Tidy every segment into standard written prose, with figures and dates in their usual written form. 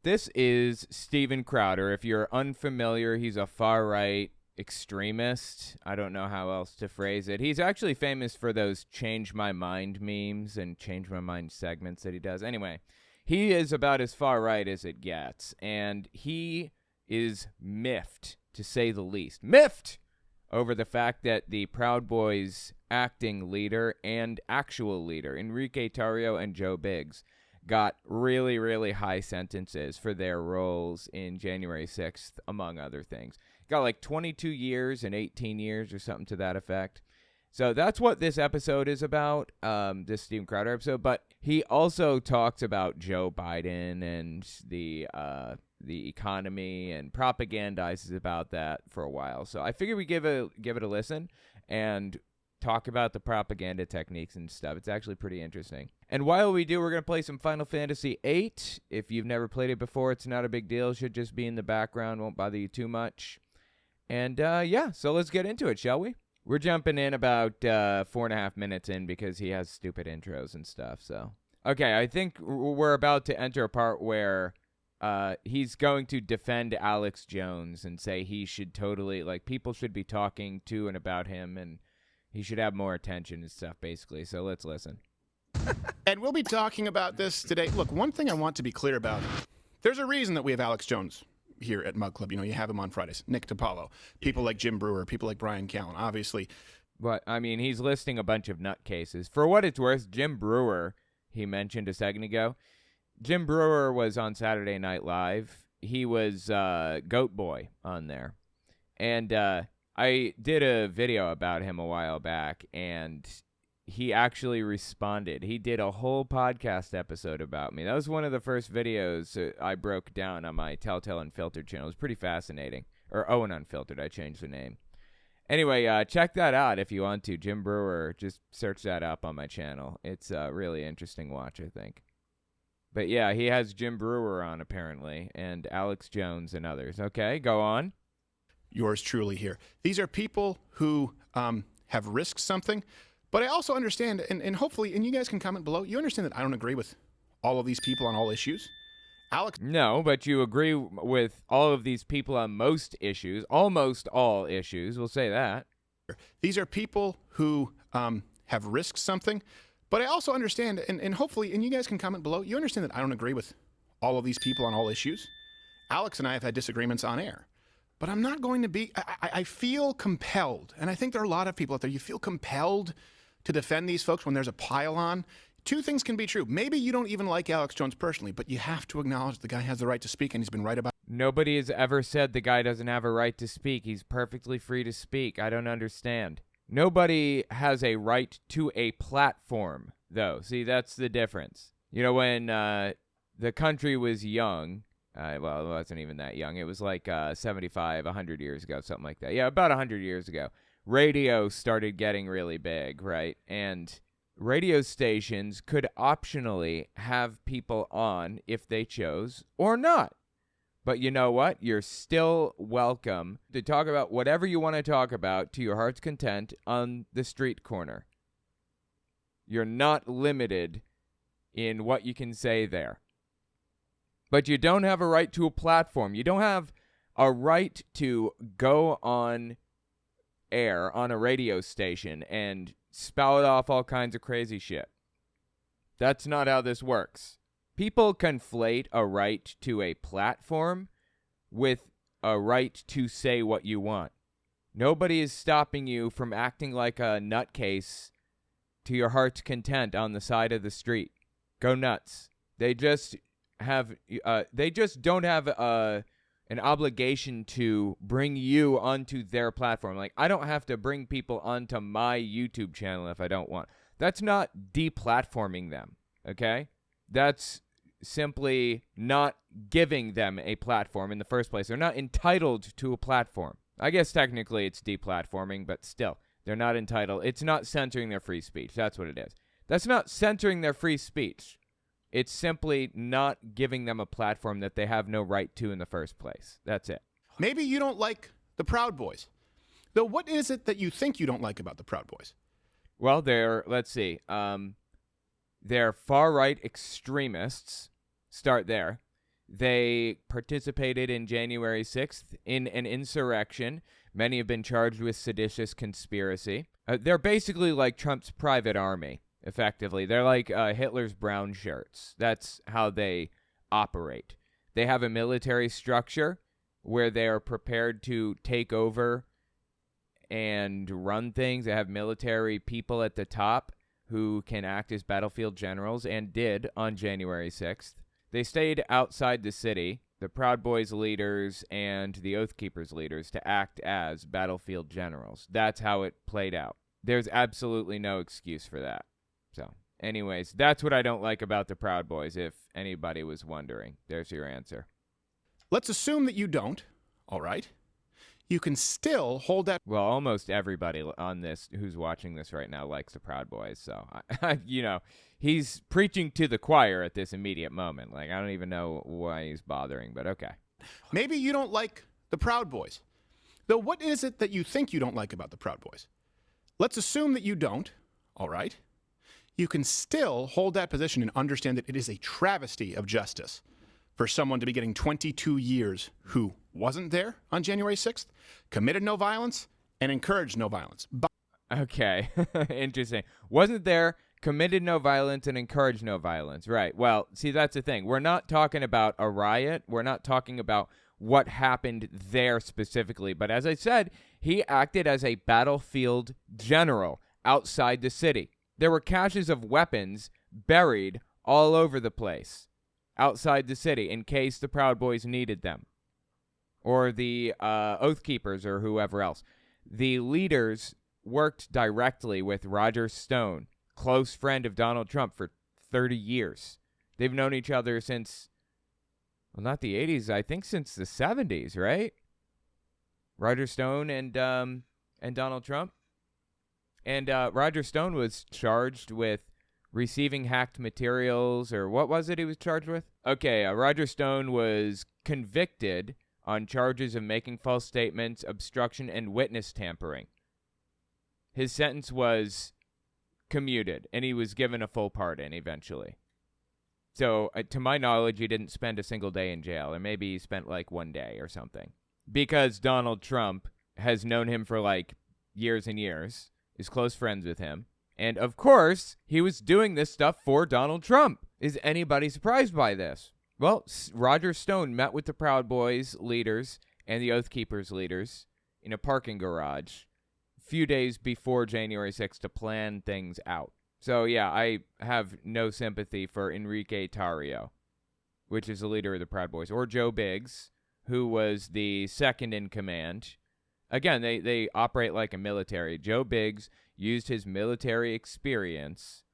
This is Steven Crowder. If you're unfamiliar, he's a far-right extremist. I don't know how else to phrase it. He's actually famous for those Change My Mind memes and Change My Mind segments that he does. Anyway, he is about as far right as it gets, and he is miffed, to say the least. Miffed over the fact that the Proud Boys acting leader and actual leader, Enrique Tarrio and Joe Biggs, got really, really high sentences for their roles in January 6th, among other things. Got like 22 years and 18 years or something to that effect. So that's what this episode is about, this Steven Crowder episode. But he also talks about Joe Biden and the economy and propagandizes about that for a while. So I figured we give it a listen and talk about the propaganda techniques and stuff. It's actually pretty interesting. And while we do, we're going to play some Final Fantasy VIII. If you've never played it before, it's not a big deal. It should just be in the background. Won't bother you too much. And yeah, so let's get into it, shall we? We're jumping in about 4.5 minutes in because he has stupid intros and stuff. So, okay, I think we're about to enter a part where he's going to defend Alex Jones and say he should totally, like, people should be talking to and about him, and he should have more attention and stuff, basically. So let's listen. And we'll be talking about this today. Look, one thing I want to be clear about, there's a reason that we have Alex Jones here at Mug Club. You know, you have him on Fridays. Nick DiPaolo, people like Jim Brewer, people like Brian Callen, obviously. But, I mean, he's listing a bunch of nutcases. For what it's worth, Jim Brewer, he mentioned a second ago, Jim Brewer was on Saturday Night Live. He was Goat Boy on there. And I did a video about him a while back, and he actually responded. He did a whole podcast episode about me. That was one of the first videos I broke down on my Telltale Unfiltered channel. It was pretty fascinating. Or Owen Unfiltered, I changed the name. Anyway, check that out if you want to. Jim Brewer, just search that up on my channel. It's a really interesting watch, I think. But yeah, he has Jim Brewer on, apparently, and Alex Jones and others. Okay, go on. Yours truly here. These are people who have risked something, but I also understand, and hopefully, and you guys can comment below, you understand that I don't agree with all of these people on all issues. Alex. No, but you agree with all of these people on most issues, almost all issues, we'll say that. These are people who have risked something, but I also understand, and hopefully, and you guys can comment below, you understand that I don't agree with all of these people on all issues. Alex and I have had disagreements on air, but I'm not going to be, I feel compelled, and I think there are a lot of people out there, you feel compelled to defend these folks when there's a pile on. Two things can be true. Maybe you don't even like Alex Jones personally, but you have to acknowledge the guy has the right to speak, and he's been right about it. Nobody has ever said the guy doesn't have a right to speak. He's perfectly free to speak. I don't understand. Nobody has a right to a platform, though. See, that's the difference. You know, when the country was young, well, it wasn't even that young. It was like 75, 100 years ago, something like that. Yeah, about 100 years ago. Radio started getting really big, right? And radio stations could optionally have people on if they chose or not. But you know what? You're still welcome to talk about whatever you want to talk about to your heart's content on the street corner. You're not limited in what you can say there. But you don't have a right to a platform. You don't have a right to go on air on a radio station and spout off all kinds of crazy shit. That's not how this works. People conflate a right to a platform with a right to say what you want. Nobody is stopping you from acting like a nutcase to your heart's content on the side of the street. Go nuts. They just don't have an obligation to bring you onto their platform. Like, I don't have to bring people onto my YouTube channel if I don't want. That's not deplatforming them, okay? That's simply not giving them a platform in the first place. They're not entitled to a platform. I guess technically it's deplatforming, but still, they're not entitled. It's not censoring their free speech. That's what it is. That's not censoring their free speech. It's simply not giving them a platform that they have no right to in the first place. That's it. Maybe you don't like the Proud Boys. Though, what is it that you think you don't like about the Proud Boys? Well, let's see. They're far-right extremists. Start there. They participated in January 6th in an insurrection. Many have been charged with seditious conspiracy. They're basically like Trump's private army, effectively. They're like Hitler's brown shirts. That's how they operate. They have a military structure where they are prepared to take over and run things. They have military people at the top who can act as battlefield generals and did on January 6th. They stayed outside the city, the Proud Boys leaders and the Oath Keepers leaders, to act as battlefield generals. That's how it played out. There's absolutely no excuse for that. So, anyways, that's what I don't like about the Proud Boys, if anybody was wondering. There's your answer. Let's assume that you don't. All right. You can still hold that. Well, almost everybody on this who's watching this right now likes the Proud Boys. So, he's preaching to the choir at this immediate moment. Like, I don't even know why he's bothering, but okay. Maybe you don't like the Proud Boys. Though, what is it that you think you don't like about the Proud Boys? Let's assume that you don't. All right. You can still hold that position and understand that it is a travesty of justice for someone to be getting 22 years who wasn't there on January 6th, committed no violence, and encouraged no violence. Okay, interesting. Wasn't there, committed no violence, and encouraged no violence. Right. Well, see, that's the thing. We're not talking about a riot. We're not talking about what happened there specifically. But as I said, he acted as a battlefield general outside the city. There were caches of weapons buried all over the place outside the city in case the Proud Boys needed them, or the Oath Keepers or whoever else. The leaders worked directly with Roger Stone, close friend of Donald Trump, for 30 years. They've known each other since, well, not the 80s, I think since the 70s, right? Roger Stone and Donald Trump. And Roger Stone was charged with receiving hacked materials, or what was it he was charged with? Okay, Roger Stone was convicted on charges of making false statements, obstruction, and witness tampering. His sentence was commuted, and he was given a full pardon eventually. So, to my knowledge, he didn't spend a single day in jail, or maybe he spent like 1 day or something. Because Donald Trump has known him for like years and years, is close friends with him, and of course, he was doing this stuff for Donald Trump. Is anybody surprised by this? Well, Roger Stone met with the Proud Boys leaders and the Oath Keepers leaders in a parking garage a few days before January 6th to plan things out. So, yeah, I have no sympathy for Enrique Tarrio, which is the leader of the Proud Boys, or Joe Biggs, who was the second in command. Again, they operate like a military. Joe Biggs used his military experience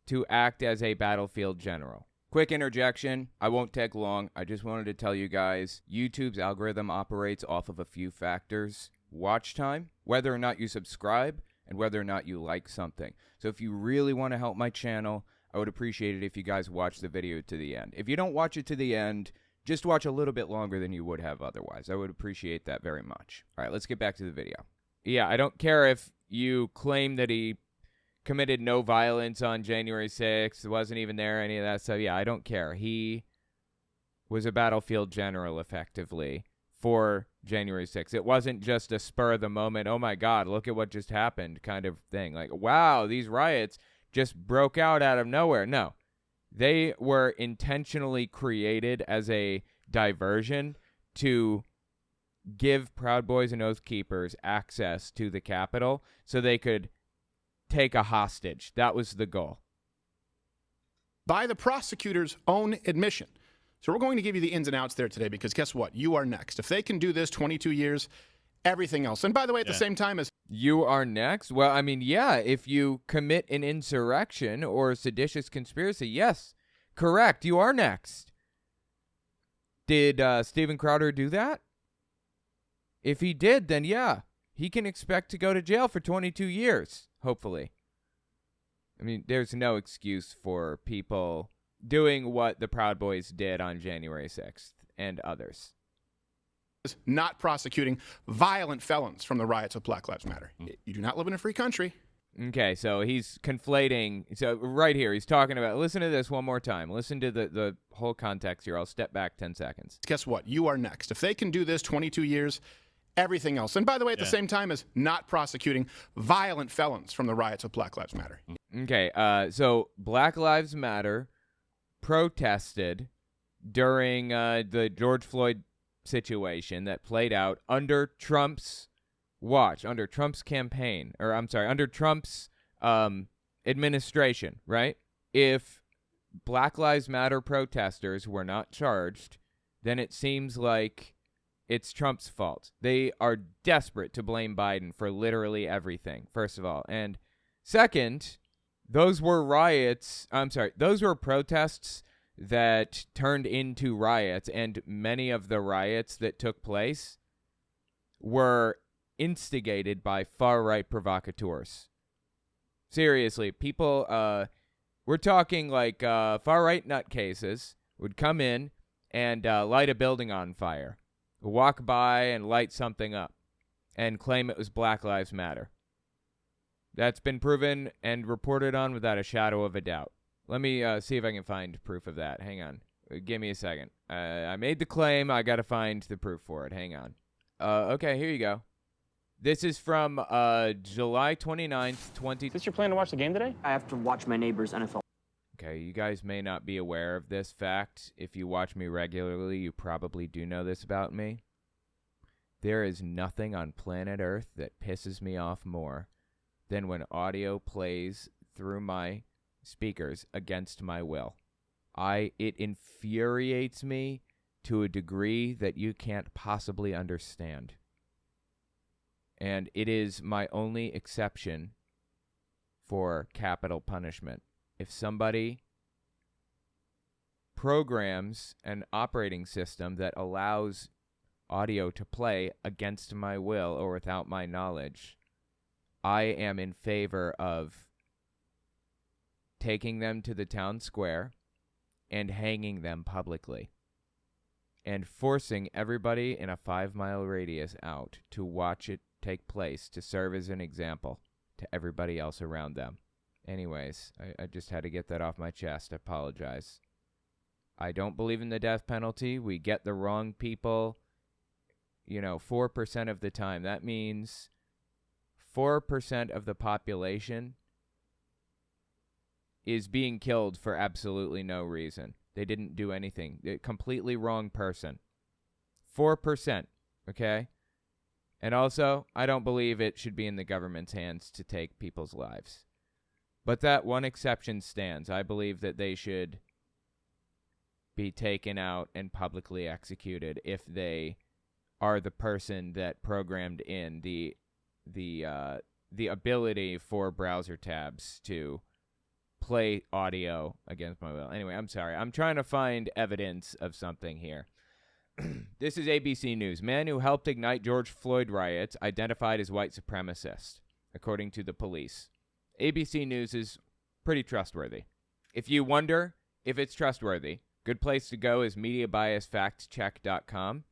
to act as a battlefield general. Quick interjection. I won't take long. I just wanted to tell you guys, YouTube's algorithm operates off of a few factors. Watch time, whether or not you subscribe, and whether or not you like something. So if you really want to help my channel, I would appreciate it if you guys watch the video to the end. If you don't watch it to the end, just watch a little bit longer than you would have otherwise. I would appreciate that very much. All right, let's get back to the video. Yeah, I don't care if you claim that he committed no violence on January 6th, wasn't even there, any of that stuff. Yeah, I don't care. He was a battlefield general, effectively, for January 6th. It wasn't just a spur of the moment, oh my God, look at what just happened kind of thing. Like, wow, these riots just broke out of nowhere. No, they were intentionally created as a diversion to give Proud Boys and Oath Keepers access to the Capitol so they could take a hostage. That was the goal. By the prosecutor's own admission. So we're going to give you the ins and outs there today, because guess what? You are next. If they can do this 22 years, everything else. And by the way, at the same time as... You are next? Well, I mean, yeah, if you commit an insurrection or a seditious conspiracy, yes, correct, you are next. Did Steven Crowder do that? If he did, then yeah, he can expect to go to jail for 22 years, hopefully. I mean, there's no excuse for people doing what the Proud Boys did on January 6th and others. Not prosecuting violent felons from the riots of Black Lives Matter. You do not live in a free country. Okay, so he's conflating. So right here, he's talking about, listen to this one more time. Listen to the whole context here. I'll step back 10 seconds. Guess what? You are next. If they can do this 22 years, everything else. And by the way, at the same time as not prosecuting violent felons from the riots of Black Lives Matter. Okay, so Black Lives Matter protested during the George Floyd situation that played out under Trump's watch, under Trump's campaign, or I'm sorry, under Trump's administration, right? If Black Lives Matter protesters were not charged, then it seems like it's Trump's fault. They are desperate to blame Biden for literally everything, first of all. And second, those were those were protests that turned into riots, and many of the riots that took place were instigated by far-right provocateurs. Seriously, people, we're talking like far-right nutcases would come in and light a building on fire, walk by and light something up, and claim it was Black Lives Matter. That's been proven and reported on without a shadow of a doubt. Let me see if I can find proof of that. Hang on. Give me a second. I made the claim. I got to find the proof for it. Hang on. Okay, here you go. This is from July 29th, 20... Is this your plan to watch the game today? I have to watch my neighbor's NFL. Okay, you guys may not be aware of this fact. If you watch me regularly, you probably do know this about me. There is nothing on planet Earth that pisses me off more than when audio plays through my speakers against my will. It infuriates me to a degree that you can't possibly understand. And it is my only exception for capital punishment. If somebody programs an operating system that allows audio to play against my will or without my knowledge, I am in favor of taking them to the town square and hanging them publicly and forcing everybody in a 5-mile radius out to watch it take place to serve as an example to everybody else around them. Anyways, I just had to get that off my chest. I apologize. I don't believe in the death penalty. We get the wrong people, 4% of the time. That means 4% of the population is being killed for absolutely no reason. They didn't do anything. They're completely wrong person. 4%, okay? And also, I don't believe it should be in the government's hands to take people's lives. But that one exception stands. I believe that they should be taken out and publicly executed if they are the person that programmed in the ability for browser tabs to play audio against my will. Anyway, I'm sorry. I'm trying to find evidence of something here. This is ABC News. Man who helped ignite George Floyd riots identified as white supremacist, according to the police. ABC News is pretty trustworthy. If you wonder if it's trustworthy, good place to go is MediaBiasFactCheck.com.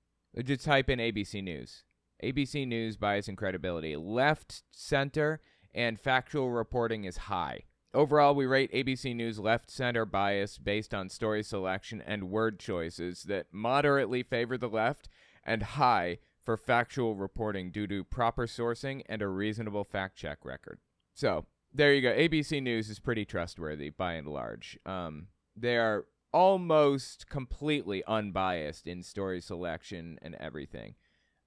Just type in ABC News. ABC News, bias and credibility. Left, center, and factual reporting is high. Overall, we rate ABC News left-center bias based on story selection and word choices that moderately favor the left and high for factual reporting due to proper sourcing and a reasonable fact-check record. So, there you go. ABC News is pretty trustworthy by and large. They are almost completely unbiased in story selection and everything.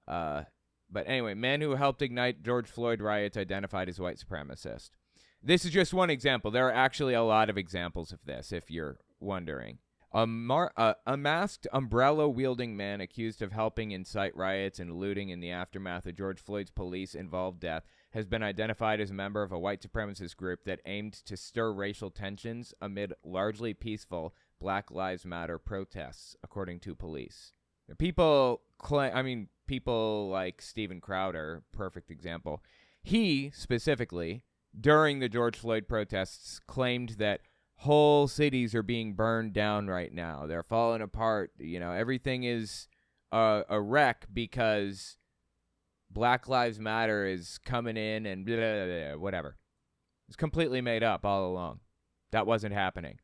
But anyway, man who helped ignite George Floyd riots identified as white supremacist. This is just one example. There are actually a lot of examples of this, if you're wondering. A masked, umbrella-wielding man accused of helping incite riots and looting in the aftermath of George Floyd's police-involved death has been identified as a member of a white supremacist group that aimed to stir racial tensions amid largely peaceful Black Lives Matter protests, according to police. People like Steven Crowder, perfect example. He, specifically, during the George Floyd protests, claimed that whole cities are being burned down right now. They're falling apart. Everything is a wreck because Black Lives Matter is coming in and blah, blah, blah, whatever. It's completely made up all along. That wasn't happening.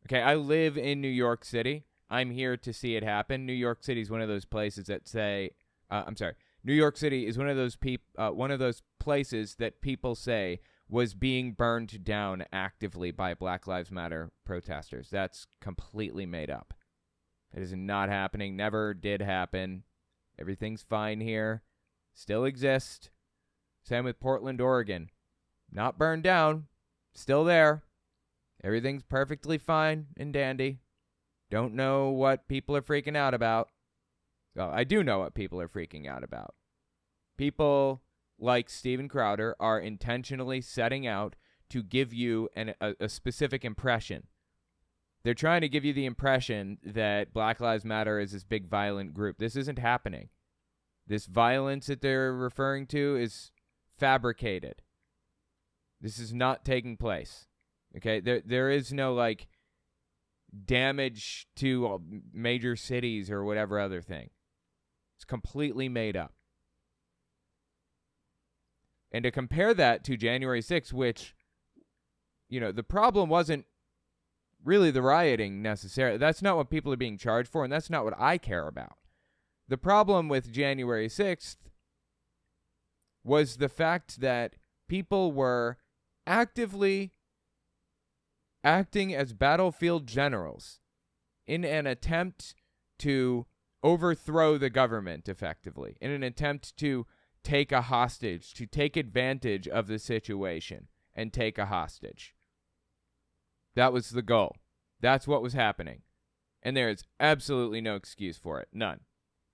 Okay, I live in New York City. I'm here to see it happen. New York City is one of those places that say, New York City is one of those places that people say was being burned down actively by Black Lives Matter protesters. That's completely made up. It is not happening. Never did happen. Everything's fine here. Still exists. Same with Portland, Oregon. Not burned down. Still there. Everything's perfectly fine and dandy. Don't know what people are freaking out about. Well, I do know what people are freaking out about. People like Steven Crowder are intentionally setting out to give you a specific impression. They're trying to give you the impression that Black Lives Matter is this big violent group. This isn't happening. This violence that they're referring to is fabricated. This is not taking place. Okay, there is no like damage to major cities or whatever other thing. It's completely made up. And to compare that to January 6th, which, you know, the problem wasn't really the rioting necessarily. That's not what people are being charged for, and that's not what I care about. The problem with January 6th was the fact that people were actively acting as battlefield generals in an attempt to overthrow the government effectively, in an attempt to take a hostage, to take advantage of the situation and take a hostage. That was the goal. That's what was happening. And there is absolutely no excuse for it. None.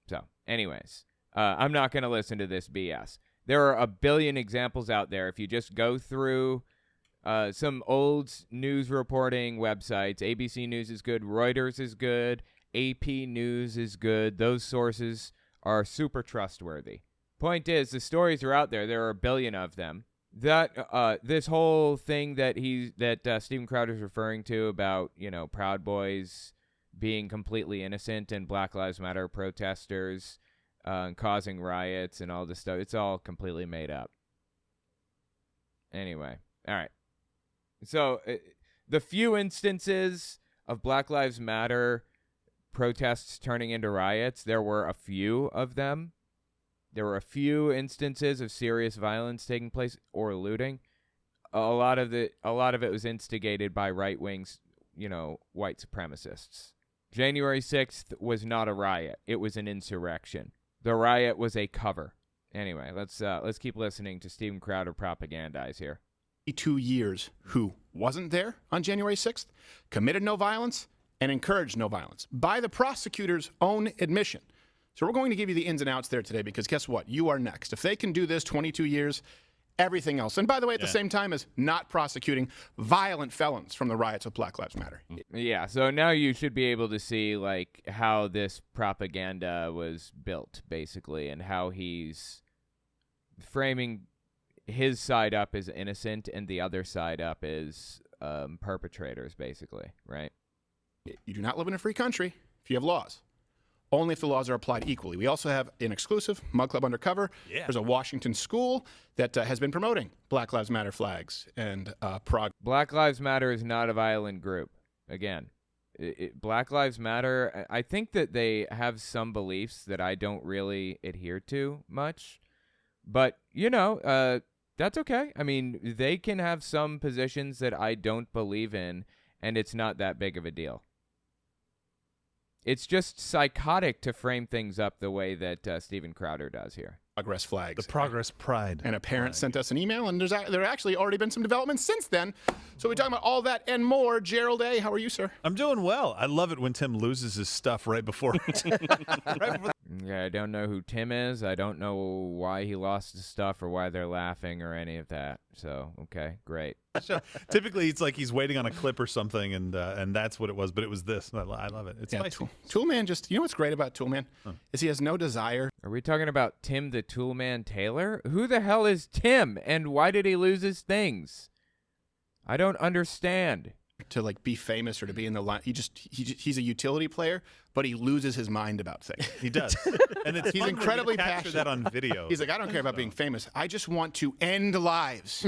So, anyways, I'm not going to listen to this BS. There are a billion examples out there. If you just go through some old news reporting websites, ABC News is good, Reuters is good, AP News is good. Those sources are super trustworthy. Point is, the stories are out there. There are a billion of them. That this whole thing that Steven Crowder is referring to about, you know, Proud Boys being completely innocent and Black Lives Matter protesters causing riots and all this stuff, it's all completely made up. Anyway, all right. So the few instances of Black Lives Matter protests turning into riots, there were a few of them. There were a few instances of serious violence taking place or looting. A lot of it was instigated by right-wing, you know, white supremacists. January 6th was not a riot. It was an insurrection. The riot was a cover. Anyway, let's keep listening to Steven Crowder propagandize here. 2 years who wasn't there on January 6th, committed no violence, and encouraged no violence by the prosecutor's own admission. So we're going to give you the ins and outs there today because guess what? You are next. If they can do this 22 years, everything else. And by the way, at the same time as not prosecuting violent felons from the riots of Black Lives Matter. Yeah, so now you should be able to see like how this propaganda was built, basically, and how he's framing his side up as innocent and the other side up as perpetrators, basically, right? You do not live in a free country if you have laws. Only if the laws are applied equally. We also have an exclusive Mug Club Undercover. Yeah. There's a Washington school that has been promoting Black Lives Matter flags and Black Lives Matter is not a violent group. Again, Black Lives Matter, I think that they have some beliefs that I don't really adhere to much. But, you know, that's okay. I mean, they can have some positions that I don't believe in, and it's not that big of a deal. It's just psychotic to frame things up the way that Steven Crowder does here. Progress flags. The progress pride. And a parent sent us an email, and there actually already been some developments since then. So we're talking about all that and more. Gerald A., how are you, sir? I'm doing well. I love it when Tim loses his stuff right before. Yeah, I don't know who Tim is. I don't know why he lost his stuff or why they're laughing or any of that. So, okay, great. So, typically, it's like he's waiting on a clip or something, and that's what it was. But it was this. I love it. It's spicy. Toolman just, you know what's great about Toolman? Is he has no desire. Are we talking about Tim the Toolman Taylor? Who the hell is Tim, and why did he lose his things? I don't understand. to like be famous or to be in the line. He's a utility player, but he loses his mind about things. He does, and it's He's incredibly capture passionate. that on video. He's like, I don't care about being famous. I just want to end lives.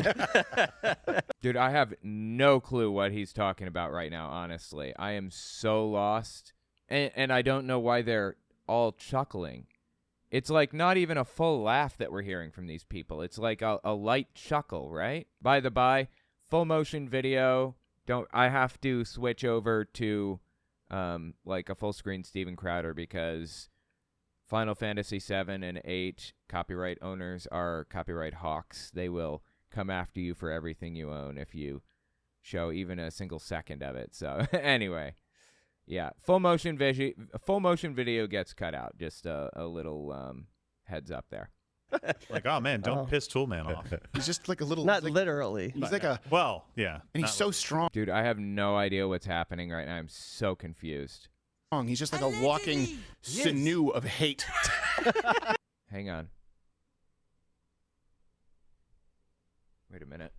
Dude, I have no clue what he's talking about right now, honestly. I am so lost, and I don't know why they're all chuckling. It's like not even a full laugh that we're hearing from these people. It's like a light chuckle, right? By the by, full motion video. I have to switch over to like a full screen Steven Crowder because Final Fantasy 7 and 8 copyright owners are copyright hawks. They will come after you for everything you own if you show even a single second of it. So anyway, yeah, full motion video gets cut out. Just a little heads up there. Like, oh man, don't piss Toolman off. He's just like a little. Not like, literally. He's like a. Well, yeah, And he's so strong. Dude, I have no idea what's happening right now. I'm so confused. He's just like a walking sinew of hate. Hang on. Wait a minute.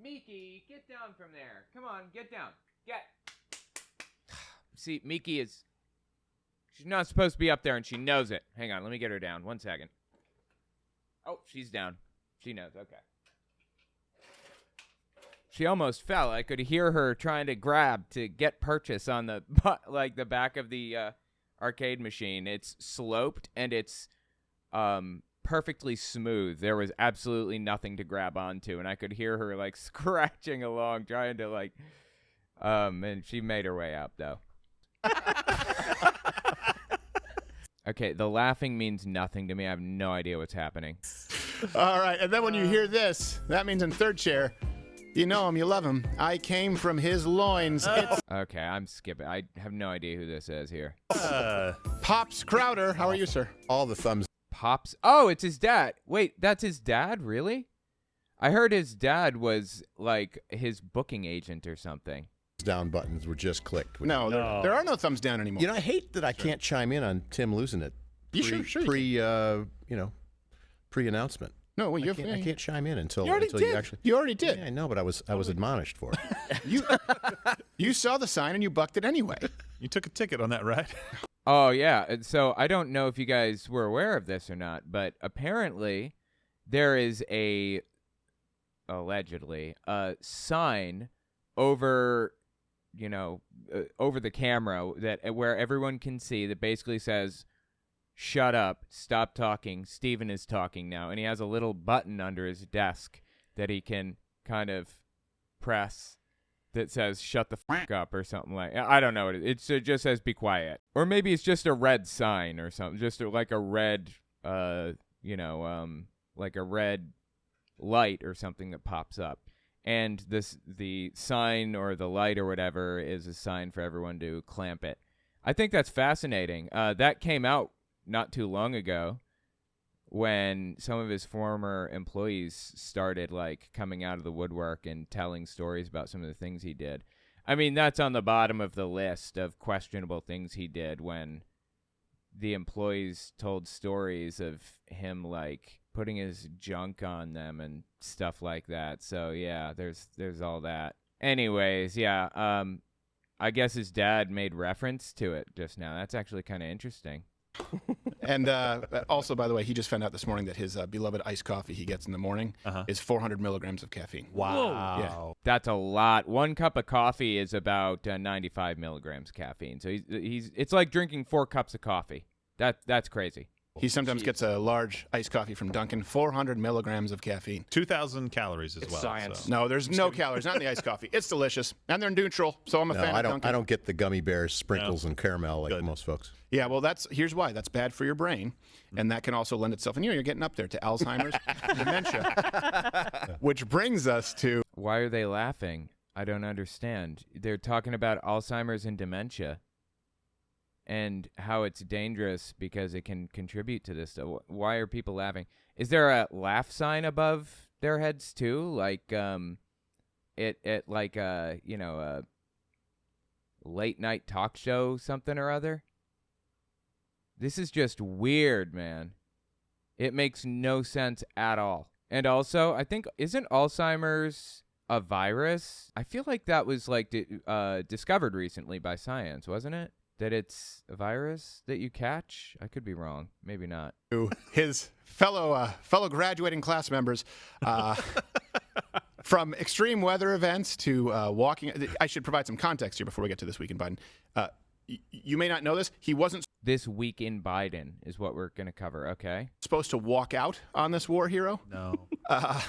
Miki, get down from there. Come on, get down. Get. See, Miki is... She's not supposed to be up there, and she knows it. Hang on, let me get her down. 1 second. Oh, she's down. She knows. Okay. She almost fell. I could hear her trying to grab to get purchase on the the back of the arcade machine. It's sloped and it's perfectly smooth. There was absolutely nothing to grab onto, and I could hear her like scratching along, trying to like. And she made her way up though. Okay, the laughing means nothing to me. I have no idea what's happening. All right, and then when you hear this, that means in third chair, you know him, you love him. I came from his loins. It's Okay, I'm skipping. I have no idea who this is here. Pops Crowder. How are you, sir? All the thumbs Pops. Oh, it's his dad. Wait, that's his dad? Really? I heard his dad was like his booking agent or something. down buttons were just clicked. No, there are no thumbs down anymore. You know, I hate that I can't chime in on Tim losing it. Sure you Pre-announcement. No, well, I can't chime in until you already until did. you actually. You already did. Yeah, I know, but I was admonished for it. You saw the sign and you bucked it anyway. You took a ticket on that, right? Oh, yeah. And so I don't know if you guys were aware of this or not, but apparently there is allegedly, a sign over, over the camera where everyone can see that basically says, "Shut up, stop talking, Steven is talking now." And he has a little button under his desk that he can kind of press that says "shut the fuck up" or something like. I don't know what it just says "be quiet," or maybe it's just a red sign or something, just like a red, like a red light or something that pops up. And the sign or the light or whatever is a sign for everyone to clamp it. I think that's fascinating. That came out not too long ago when some of his former employees started like coming out of the woodwork and telling stories about some of the things he did. I mean, that's on the bottom of the list of questionable things he did, when the employees told stories of him like putting his junk on them and stuff like that. So yeah, there's all that. Anyways, yeah, I guess his dad made reference to it just now. That's actually kind of interesting. And also, by the way, he just found out this morning that his beloved iced coffee he gets in the morning is 400 milligrams of caffeine. Wow. Yeah. That's a lot. 1 cup of coffee is about 95 milligrams caffeine. So it's like drinking 4 cups of coffee. That's crazy. He sometimes gets a large iced coffee from Dunkin', 400 milligrams of caffeine. 2,000 calories as well. Science. So. No, there's no calories, not in the iced coffee. It's delicious, and they're neutral, so I'm a fan I of don't. Dunkin'. I don't get the gummy bears, sprinkles, and caramel like Good. most folks. Yeah, well, here's why. That's bad for your brain, and that can also lend itself, and you're getting up there to Alzheimer's, dementia. Which brings us to... Why are they laughing? I don't understand. They're talking about Alzheimer's and dementia and how it's dangerous because it can contribute to this. So why are people laughing? Is there a laugh sign above their heads too? Like it like a late night talk show something or other? This is just weird, man. It makes no sense at all. And also, I think, isn't Alzheimer's a virus? I feel like that was like discovered recently by science, wasn't it? That it's a virus that you catch? I could be wrong. Maybe not. His fellow graduating class members, from extreme weather events to walking. I should provide some context here before we get to This Week in Biden. You may not know this. He wasn't This Week in Biden is what we're going to cover, okay? supposed to walk out on this war hero. No.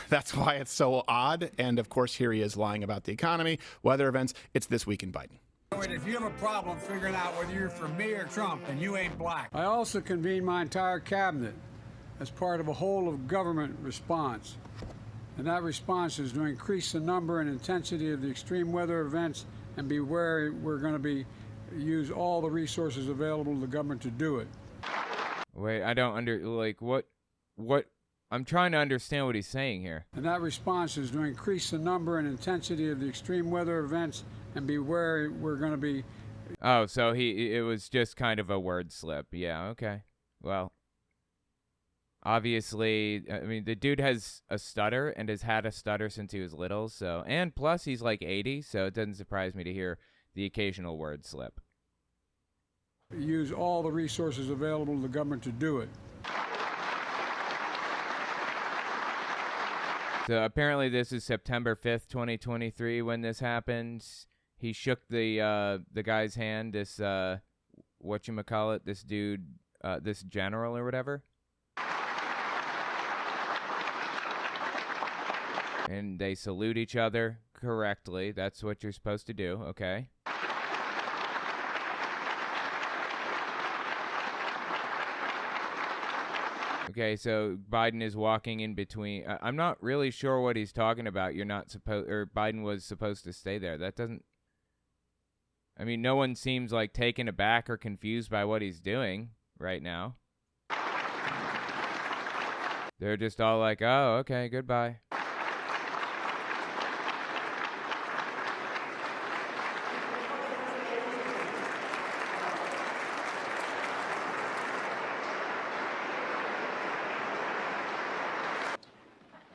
That's why it's so odd. And of course, here he is lying about the economy, weather events. It's This Week in Biden. If you have a problem figuring out whether you're for me or Trump, then you ain't black. I also convened my entire cabinet as part of a whole of government response. And that response is to increase the number and intensity of the extreme weather events and be wary we're going to use all the resources available to the government to do it. Wait, I don't what I'm trying to understand what he's saying here. And that response is to increase the number and intensity of the extreme weather events and be wary we're going to be. Oh, so it was just kind of a word slip. Yeah, okay. Well, obviously, I mean, the dude has a stutter and has had a stutter since he was little, so, and plus he's like 80, so it doesn't surprise me to hear the occasional word slip. Use all the resources available to the government to do it. So apparently this is September 5th, 2023 when this happened. He shook the guy's hand, this whatchamacallit, this dude, this general or whatever. And they salute each other correctly. That's what you're supposed to do, okay? Okay, so Biden is walking in between. I'm not really sure what he's talking about. You're not supposed, or Biden was supposed to stay there. That doesn't. I mean, no one seems like taken aback or confused by what he's doing right now. They're just all like, "Oh, okay, goodbye."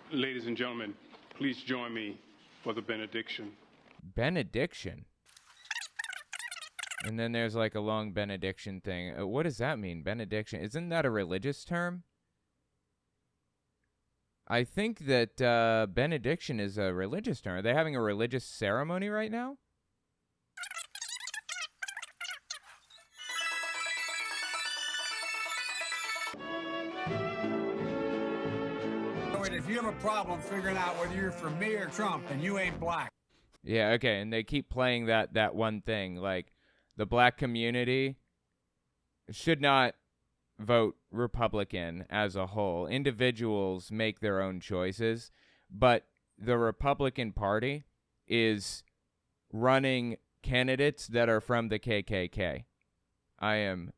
Ladies and gentlemen, please join me for the benediction. Benediction? And then there's like a long benediction thing. What does that mean, benediction? Isn't that a religious term? I think that benediction is a religious term. Are they having a religious ceremony right now? If you have a problem figuring out whether you're for me or Trump, then you ain't black. Yeah, okay, and they keep playing that one thing, like the black community should not vote Republican as a whole. Individuals make their own choices, but the Republican Party is running candidates that are from the KKK. I am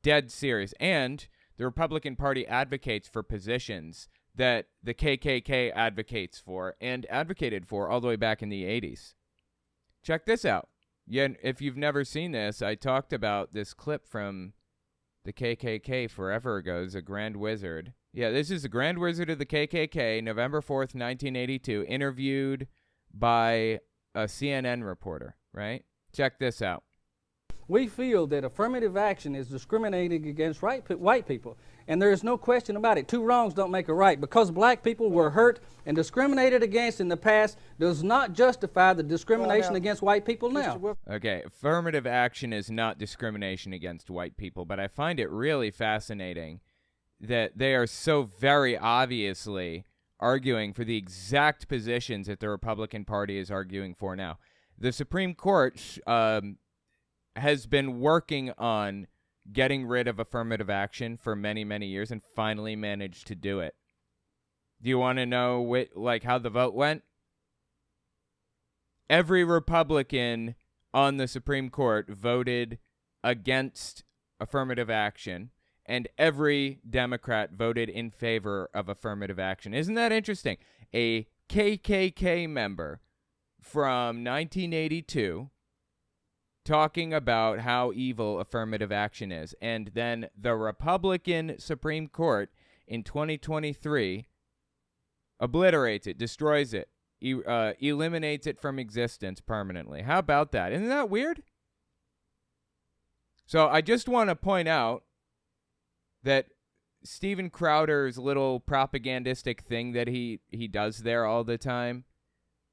dead serious. And the Republican Party advocates for positions that the KKK advocates for and advocated for all the way back in the 80s. Check this out. Yeah, if you've never seen this, I talked about this clip from the KKK forever ago. It's a Grand Wizard. Yeah, this is the Grand Wizard of the KKK, November 4th, 1982, interviewed by a CNN reporter, right? Check this out. We feel that affirmative action is discriminating against white people, and there is no question about it. Two wrongs don't make a right. Because black people were hurt and discriminated against in the past does not justify the discrimination against white people now. Okay, affirmative action is not discrimination against white people, but I find it really fascinating that they are so very obviously arguing for the exact positions that the Republican Party is arguing for now. The Supreme Court has been working on getting rid of affirmative action for many, many years and finally managed to do it. Do you want to know how the vote went? Every Republican on the Supreme Court voted against affirmative action, and every Democrat voted in favor of affirmative action. Isn't that interesting? A KKK member from 1982 talking about how evil affirmative action is. And then the Republican Supreme Court in 2023 obliterates it, destroys it, eliminates it from existence permanently. How about that? Isn't that weird? So I just want to point out that Steven Crowder's little propagandistic thing that he does there all the time,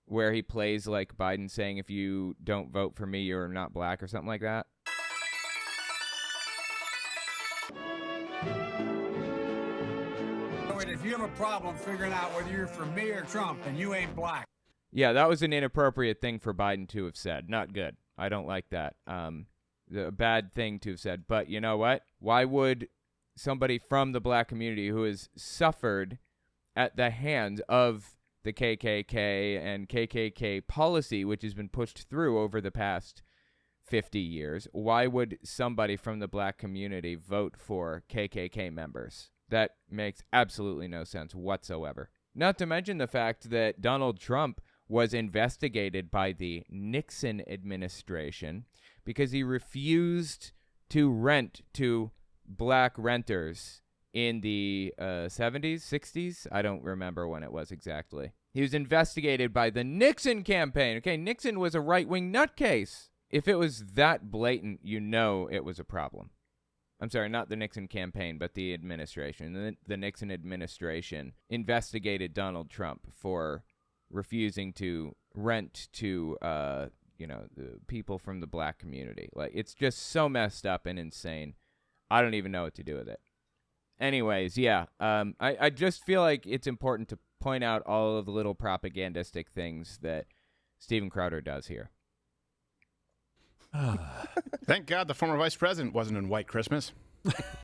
where he plays like Biden saying, if you don't vote for me, you're not black or something like that. If you have a problem figuring out whether you're for me or Trump, then you ain't black. Yeah, that was an inappropriate thing for Biden to have said. Not good. I don't like that. A bad thing to have said. But you know what? Why would somebody from the black community who has suffered at the hands of the KKK and KKK policy, which has been pushed through over the past 50 years, why would somebody from the black community vote for KKK members? That makes absolutely no sense whatsoever. Not to mention the fact that Donald Trump was investigated by the Nixon administration because he refused to rent to black renters in the 70s, 60s. I don't remember when it was exactly. He was investigated by the Nixon campaign. Okay, Nixon was a right-wing nutcase. If it was that blatant, you know it was a problem. I'm sorry, not the Nixon campaign, but the administration. The Nixon administration investigated Donald Trump for refusing to rent to, the people from the black community. Like, it's just so messed up and insane. I don't even know what to do with it. Anyways, yeah, I just feel like it's important to point out all of the little propagandistic things that Steven Crowder does here. Thank God the former vice president wasn't in White Christmas.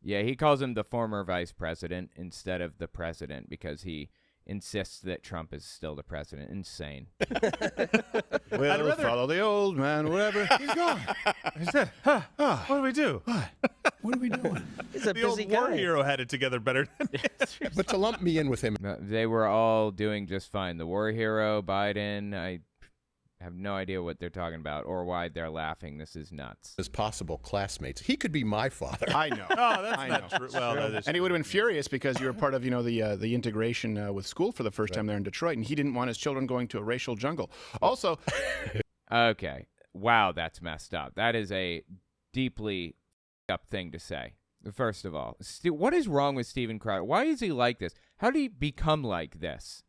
Yeah, he calls him the former vice president instead of the president because he insists that Trump is still the president. Insane. We'll follow the old man wherever he's gone. What do we do? What are we doing? He's a The busy old war guy. hero had it together better than But to lump me in with him, They were all doing just fine. The war hero, Biden, I have no idea what they're talking about or why they're laughing. This is nuts. as possible classmates. He could be my father. I know. Oh, that's I not know. true. Well, that is And he would have been furious because you were part of, the integration with school for the first time there in Detroit, and he didn't want his children going to a racial jungle. Also, Okay. Wow, that's messed up. That is a deeply up thing to say. First of all, what is wrong with Steven Crowder? Why is he like this? How did he become like this?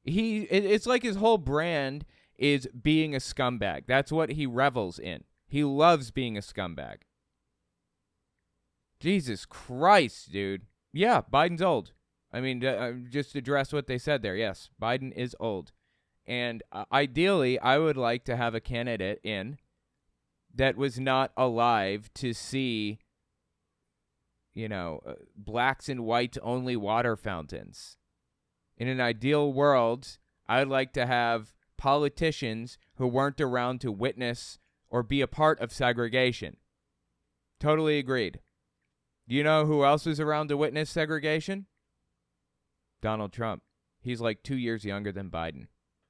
It's like his whole brand is being a scumbag. That's what he revels in. He loves being a scumbag. Jesus Christ, dude. Yeah, Biden's old. I mean, just address what they said there. Yes, Biden is old. And ideally, I would like to have a candidate in that was not alive to see, blacks and whites only water fountains. In an ideal world, I'd like to have politicians who weren't around to witness or be a part of segregation. Totally agreed. Do you know who else was around to witness segregation? Donald Trump. He's like 2 years younger than Biden.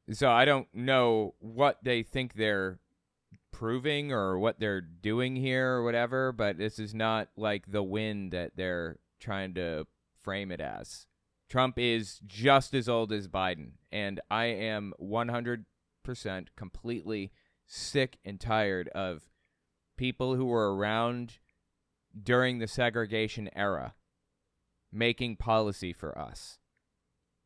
So I don't know what they think they're proving or what they're doing here or whatever, but this is not like the win that they're trying to frame it as. Trump is just as old as Biden, and I am 100% completely sick and tired of people who were around during the segregation era making policy for us.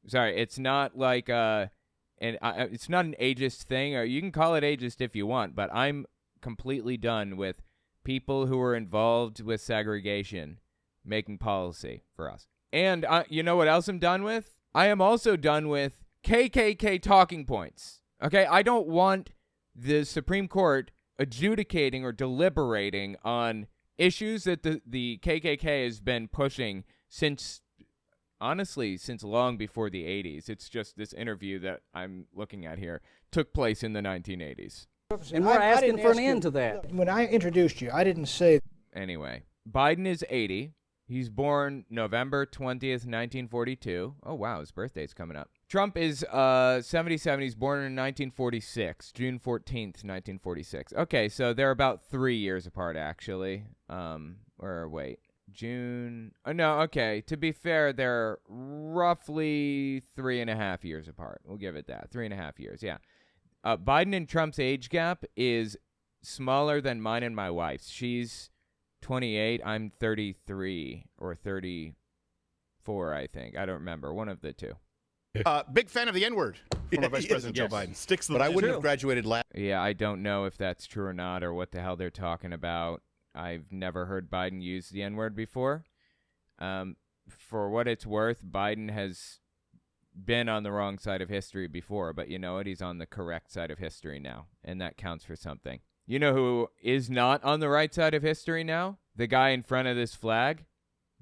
Sorry, it's not like it's not an ageist thing, or you can call it ageist if you want, but I'm completely done with people who are involved with segregation making policy for us. And you know what else I'm done with? I am also done with KKK talking points. Okay, I don't want the Supreme Court adjudicating or deliberating on issues that the KKK has been pushing since long before the 80s. It's just this interview that I'm looking at here took place in the 1980s. And we're I asking didn't for an ask you- end to that. When I introduced you, I didn't say Anyway, Biden is 80. He's born November 20th, 1942. Oh, wow, his birthday's coming up. Trump is 77. He's born in 1946, June 14th, 1946. Okay, so they're about 3 years apart, actually. June. Oh, no, okay. To be fair, they're roughly 3.5 years apart. We'll give it that. 3.5 years, yeah. Biden and Trump's age gap is smaller than mine and my wife's. She's 28. I'm 33 or 34, I think. I don't remember. One of the two. Big fan of the N-word, former Vice President Joe Biden. Sticks to But the I wouldn't issue. have graduated last. Yeah, I don't know if that's true or not or what the hell they're talking about. I've never heard Biden use the N-word before. For what it's worth, Biden has been on the wrong side of history before, but you know what? He's on the correct side of history now, and that counts for something. You know who is not on the right side of history now? The guy in front of this flag.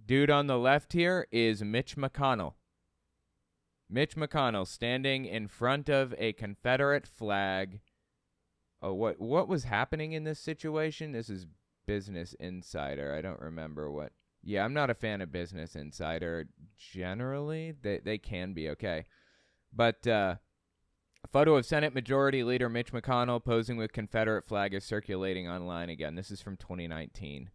Dude on the left here is Mitch McConnell. Mitch McConnell standing in front of a Confederate flag. Oh, what was happening in this situation? This is Business Insider. I don't remember what. Yeah, I'm not a fan of Business Insider generally. They can be okay. But a photo of Senate Majority Leader Mitch McConnell posing with Confederate flag is circulating online again. This is from 2019.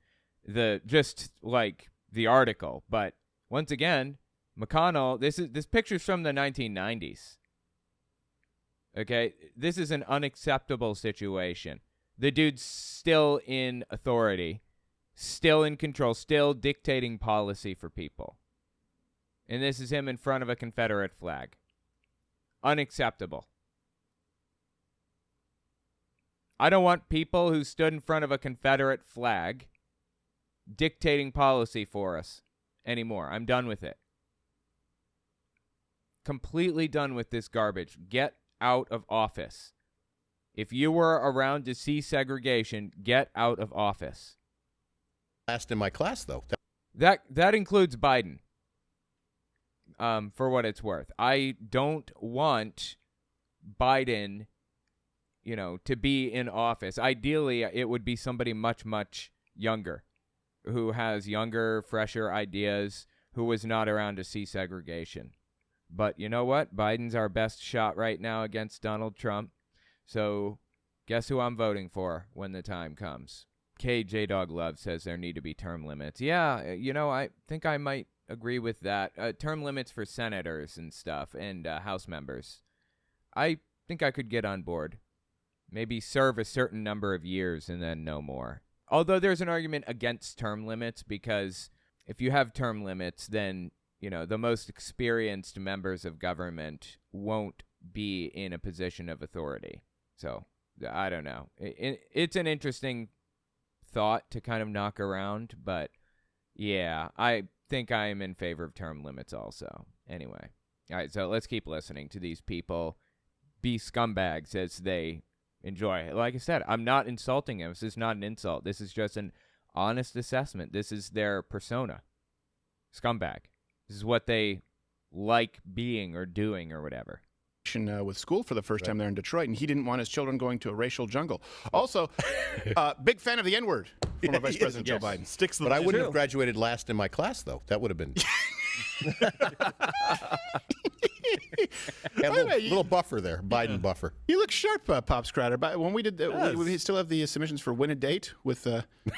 The article, but once again, McConnell, this picture's from the 1990s. Okay, this is an unacceptable situation. The dude's still in authority, still in control, still dictating policy for people. And this is him in front of a Confederate flag. Unacceptable. I don't want people who stood in front of a Confederate flag dictating policy for us anymore. I'm done with it. Completely done with this garbage. Get out of office. If you were around to see segregation, get out of office. Last in my class, though. That includes Biden. For what it's worth, I don't want Biden, to be in office. Ideally, it would be somebody much, much younger, who has younger, fresher ideas, who was not around to see segregation. But you know what? Biden's our best shot right now against Donald Trump. So guess who I'm voting for when the time comes? KJ Dog Love says there need to be term limits. Yeah, I think I might agree with that. Term limits for senators and stuff and House members. I think I could get on board. Maybe serve a certain number of years and then no more. Although there's an argument against term limits because if you have term limits, then the most experienced members of government won't be in a position of authority. So, I don't know. It's an interesting thought to kind of knock around, but yeah, I think I'm in favor of term limits also. Anyway. All right, so let's keep listening to these people be scumbags as they enjoy it. Like I said, I'm not insulting them. This is not an insult. This is just an honest assessment. This is their persona. Scumbag. This is what they like being or doing or whatever. With school for the first time there in Detroit, and he didn't want his children going to a racial jungle. Also, big fan of the N-word, former Vice President Joe Biden. Sticks to But the I wouldn't issue. have graduated last in my class, though. That would have been a little buffer there, Biden buffer. You look sharp, Pops Crowder. But when we did, we still have the submissions for Win a Date with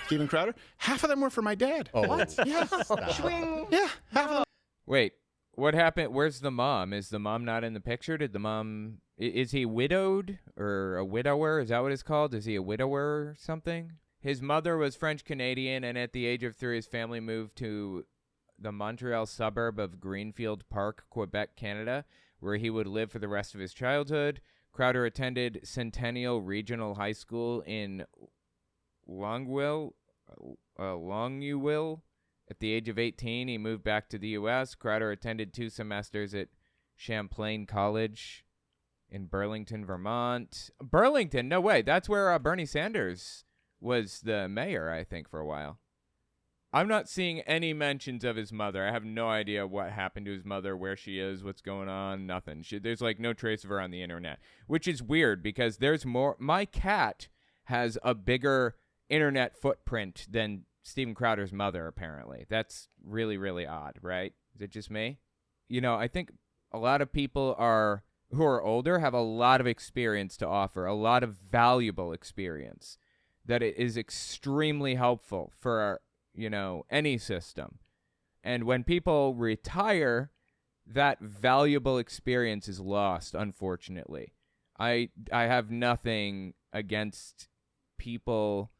Steven Crowder. Half of them were for my dad. Oh, what? Yeah, yeah, half of them. Wait, what happened? Where's the mom? Is the mom not in the picture? Did the mom... Is he widowed or a widower? Is that what it's called? Is he a widower or something? His mother was French-Canadian, and at the age of 3, his family moved to the Montreal suburb of Greenfield Park, Quebec, Canada, where he would live for the rest of his childhood. Crowder attended Centennial Regional High School in Longueuil. At the age of 18, he moved back to the U.S. Crowder attended 2 semesters at Champlain College in Burlington, Vermont. Burlington? No way. That's where Bernie Sanders was the mayor, I think, for a while. I'm not seeing any mentions of his mother. I have no idea what happened to his mother, where she is, what's going on, nothing. There's no trace of her on the internet, which is weird because there's more. My cat has a bigger internet footprint than Steven Crowder's mother, apparently. That's really, really odd, right? Is it just me? I think a lot of people who are older have a lot of experience to offer, a lot of valuable experience that it is extremely helpful for any system. And when people retire, that valuable experience is lost, unfortunately. I have nothing against people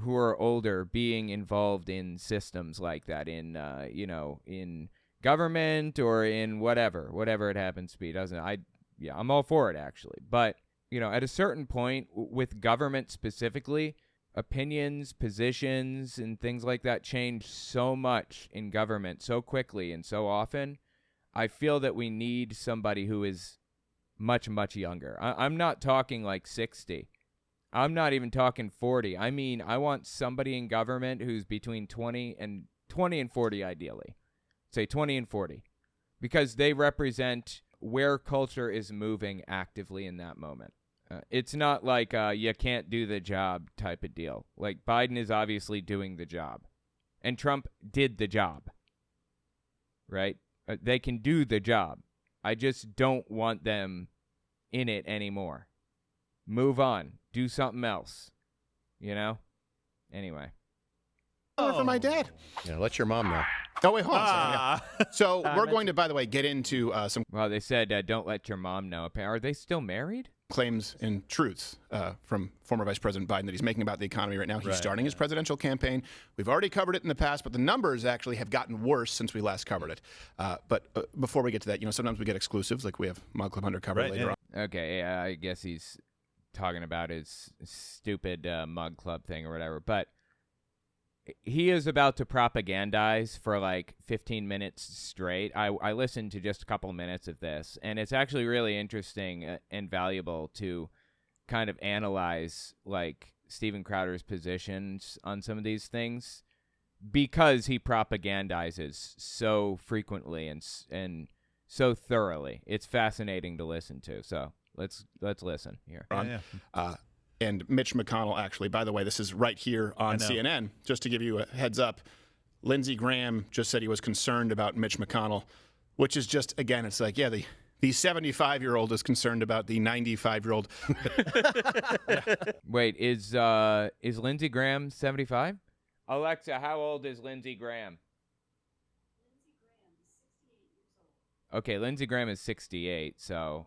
who are older being involved in systems like that, in government or in whatever it happens to be. I'm all for it, actually. But, at a certain point with government specifically, opinions, positions, and things like that change so much in government so quickly and so often. I feel that we need somebody who is much, much younger. I'm not talking like 60. I'm not even talking 40. I mean, I want somebody in government who's between 20 and 40, ideally. Say 20 and 40. Because they represent where culture is moving actively in that moment. It's not like you can't do the job type of deal. Like, Biden is obviously doing the job. And Trump did the job. Right? They can do the job. I just don't want them in it anymore. Move on. Do something else. Anyway. For my dad. Yeah, let your mom know. Oh, wait, hold on a second. Yeah. So we're going to, by the way, get into some Well, they said don't let your mom know. Are they still married? claims and truths from former Vice President Biden that he's making about the economy right now. He's starting his presidential campaign. We've already covered it in the past, but the numbers actually have gotten worse since we last covered it. But before we get to that, sometimes we get exclusives, like we have Mug Club Undercover later on. Okay, yeah, I guess he's talking about his stupid Mug Club thing or whatever. But he is about to propagandize for like 15 minutes straight. I listened to just a couple minutes of this, and it's actually really interesting and valuable to kind of analyze like Steven Crowder's positions on some of these things, because he propagandizes so frequently and so thoroughly. It's fascinating to listen to. So let's listen here. And Mitch McConnell, actually, by the way, this is right here on CNN, just to give you a heads up. Lindsey Graham just said he was concerned about Mitch McConnell, which is just, again, it's like, yeah, the 75-year-old is concerned about the 95-year-old. Wait, is Lindsey Graham 75? Alexa, how old is Lindsey Graham? Okay, Lindsey Graham is 68, so,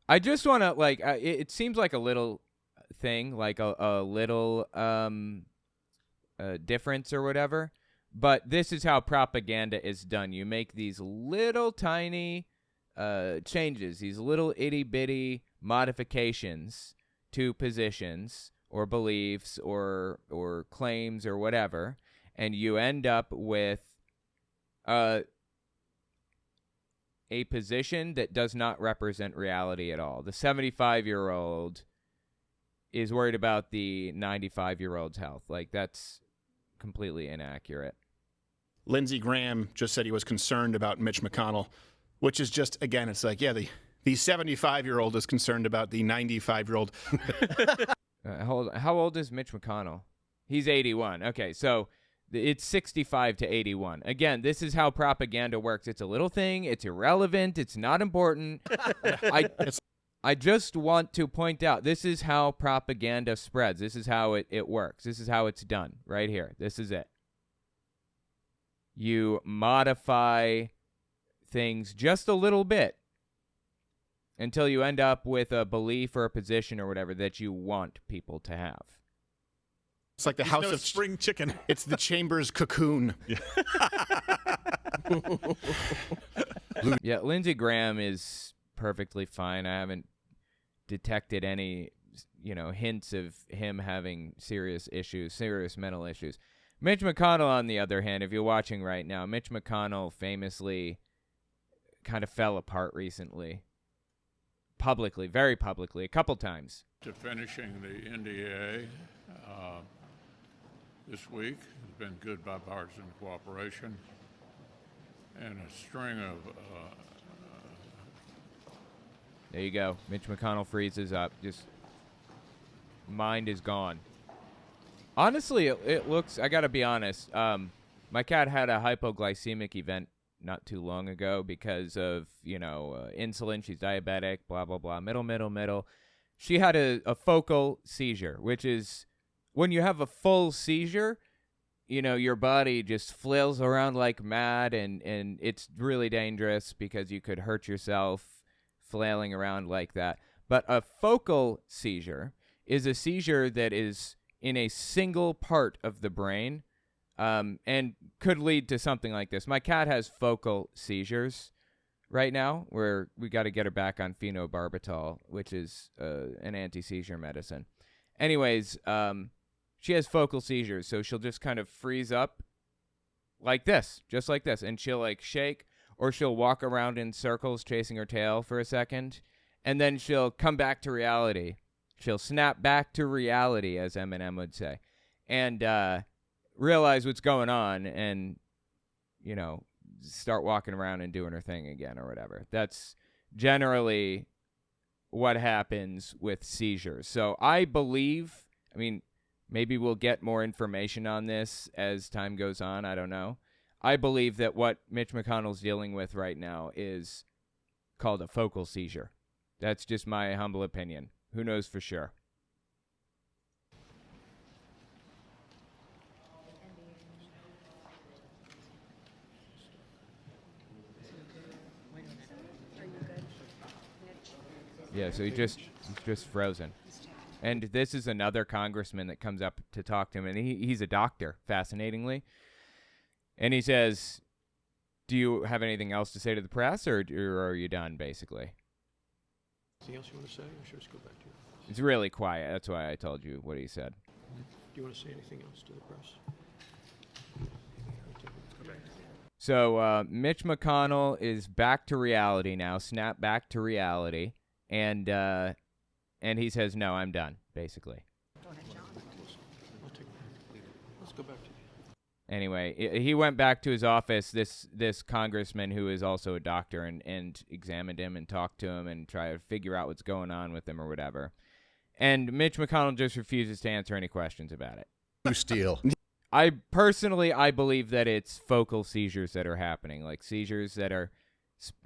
I just want to, it seems like a little thing, like a little difference or whatever, but this is how propaganda is done. You make these little tiny changes, these little itty-bitty modifications to positions or beliefs or claims or whatever, and you end up with a position that does not represent reality at all. The 75-year-old is worried about the 95-year-old's health. Like, that's completely inaccurate. Lindsey Graham just said he was concerned about Mitch McConnell, which is just, again, it's like, yeah, the 75-year-old is concerned about the 95-year-old. How old is Mitch McConnell? He's 81. Okay, so it's 65 to 81. Again, this is how propaganda works. It's a little thing. It's irrelevant. It's not important. I just want to point out, this is how propaganda spreads. This is how it works. This is how it's done right here. This is it. You modify things just a little bit until you end up with a belief or a position or whatever that you want people to have. It's like the House of Spring Chicken. It's the Chamber's cocoon. Yeah, Lindsey Graham is perfectly fine. I haven't detected any, hints of him having serious mental issues. Mitch McConnell, on the other hand, if you're watching right now, Mitch McConnell famously kind of fell apart recently. Publicly, very publicly, a couple times. To finishing the NDA this week has been good bipartisan cooperation and a string of there you go. Mitch McConnell freezes up. Just mind is gone. Honestly, it looks, I got to be honest, my cat had a hypoglycemic event not too long ago because of, insulin. She's diabetic, blah, blah, blah, middle. She had a focal seizure, which is when you have a full seizure, you know, your body just flails around like mad, and it's really dangerous because you could hurt yourself flailing around like that. But a focal seizure is a seizure that is in a single part of the brain, and could lead to something like this. My cat has focal seizures right now, where we got to get her back on phenobarbital, which is an anti-seizure medicine. Anyways, she has focal seizures, so she'll just kind of freeze up like this, just like this, and she'll like shake, or she'll walk around in circles chasing her tail for a second, and then she'll come back to reality. She'll snap back to reality, as Eminem would say, and realize what's going on, and, you know, start walking around and doing her thing again or whatever. That's generally what happens with seizures. So I believe, I mean, maybe we'll get more information on this as time goes on. I don't know. I believe that what Mitch McConnell's dealing with right now is called a focal seizure. That's just my humble opinion. Who knows for sure? Yeah, so he's just frozen. And this is another congressman that comes up to talk to him, and he's a doctor, fascinatingly. And he says, do you have anything else to say to the press, or are you done, basically? Anything else you want to say, or should I just go back to you? It's really quiet. That's why I told you what he said. Do you want to say anything else to the press? So Mitch McConnell is back to reality now, snap back to reality, and he says, no, I'm done, basically. Let's go back to you. Anyway, he went back to his office, this congressman who is also a doctor, and examined him and talked to him and tried to figure out what's going on with him or whatever. And Mitch McConnell just refuses to answer any questions about it. You steal. I believe that it's focal seizures that are happening, like seizures that are